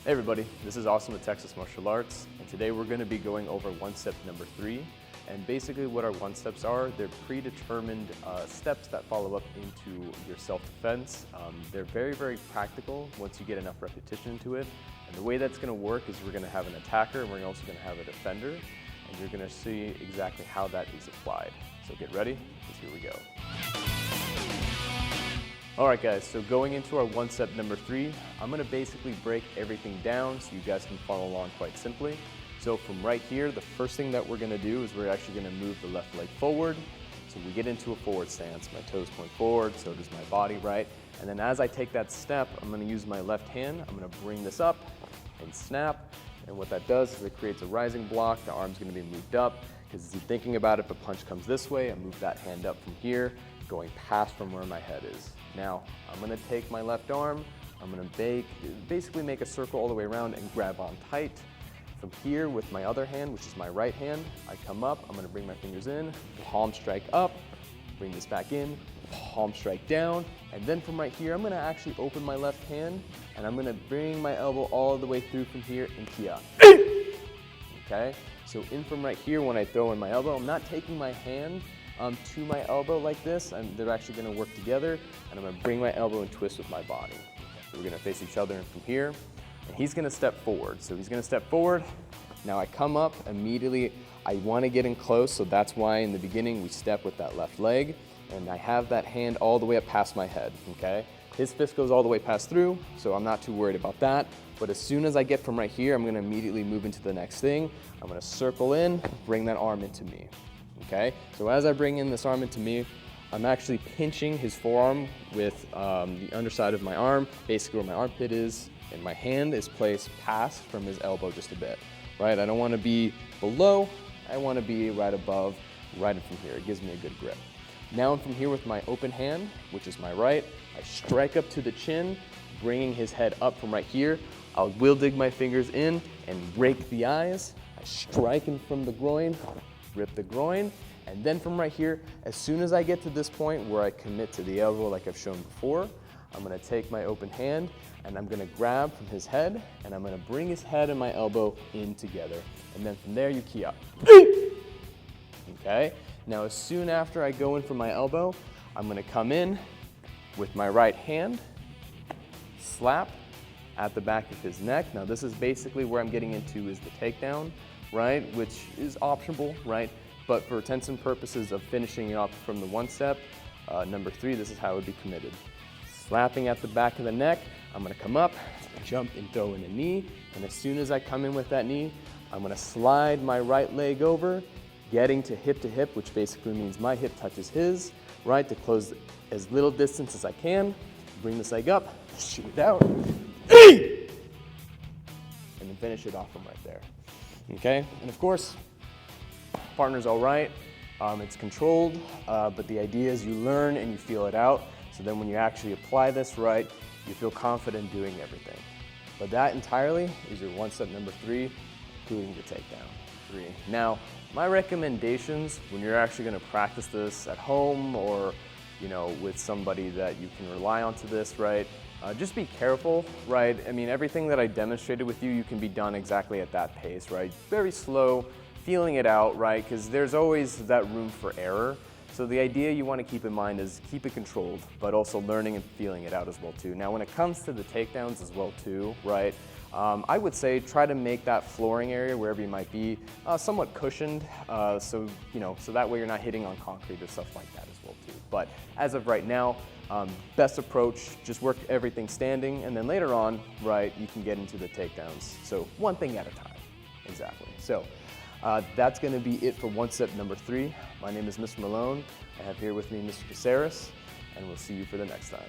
Hey everybody, this is Austin with Texas Martial Arts, and today we're going to be going over one step number 3. And basically what our one steps are, they're predetermined steps that follow up into your self-defense. They're very, very practical once you get enough repetition to it. And the way that's going to work is we're going to have an attacker and we're also going to have a defender, and you're going to see exactly how that is applied. So get ready, because here we go. Alright guys, so going into our one step number 3, I'm going to basically break everything down so you guys can follow along quite simply. So from right here, the first thing that we're going to do is we're actually going to move the left leg forward. So we get into a forward stance, my toes point forward, so does my body, right? And then as I take that step, I'm going to use my left hand, I'm going to bring this up and snap. And what that does is it creates a rising block, the arm's going to be moved up, because as you're thinking about it, if a punch comes this way, I move that hand up from here, going past from where my head is. Now, I'm going to take my left arm, I'm going to basically make a circle all the way around and grab on tight. From here with my other hand, which is my right hand, I come up, I'm going to bring my fingers in, palm strike up, bring this back in, palm strike down, and then from right here, I'm going to actually open my left hand, and I'm going to bring my elbow all the way through from here and key up. Okay, so in from right here, when I throw in my elbow, I'm not taking my hand to my elbow like this, and they're actually going to work together, and I'm going to bring my elbow and twist with my body. So we're going to face each other from here, and he's going to step forward. So he's going to step forward. Now I come up immediately. I want to get in close, so that's why in the beginning we step with that left leg, and I have that hand all the way up past my head, okay? His fist goes all the way past through, so I'm not too worried about that. But as soon as I get from right here, I'm going to immediately move into the next thing. I'm going to circle in, bring that arm into me. Okay, so as I bring in this arm into me, I'm actually pinching his forearm with the underside of my arm, basically where my armpit is, and my hand is placed past from his elbow just a bit, right? I don't want to be below, I want to be right above, right in from here. It gives me a good grip. Now from here with my open hand, which is my right, I strike up to the chin, bringing his head up from right here. I will dig my fingers in and rake the eyes. I strike in from the groin, rip the groin, and then from right here, as soon as I get to this point where I commit to the elbow like I've shown before, I'm going to take my open hand and I'm going to grab from his head and I'm going to bring his head and my elbow in together, and then from there you key up. Okay, now as soon after I go in for my elbow, I'm going to come in with my right hand, slap at the back of his neck. Now this is basically where I'm getting into is the takedown, right, which is optional, right? But for intents and purposes of finishing it off from the one step, number 3, this is how it would be committed. Slapping at the back of the neck, I'm going to come up, jump and throw in a knee, and as soon as I come in with that knee, I'm going to slide my right leg over, getting to hip, which basically means my hip touches his, right, to close as little distance as I can, bring this leg up, shoot it out, and then finish it off from right there. Okay, and of course, partner's all right, it's controlled, but the idea is you learn and you feel it out, so then when you actually apply this right, you feel confident doing everything. But that entirely is your one step number 3, including the takedown. 3. Now, my recommendations when you're actually going to practice this at home or with somebody that you can rely on to this, right? Just be careful, right? I mean, everything that I demonstrated with you can be done exactly at that pace, right? Very slow, feeling it out, right? Because there's always that room for error. So the idea you want to keep in mind is keep it controlled, but also learning and feeling it out as well too. Now, when it comes to the takedowns as well too, right? I would say try to make that flooring area, wherever you might be, somewhat cushioned, so that way you're not hitting on concrete or stuff like that as well too. But as of right now, best approach, just work everything standing, and then later on, right, you can get into the takedowns. So one thing at a time, exactly. So that's going to be it for one step number 3. My name is Mr. Malone. I have here with me Mr. Caceres, and we'll see you for the next time.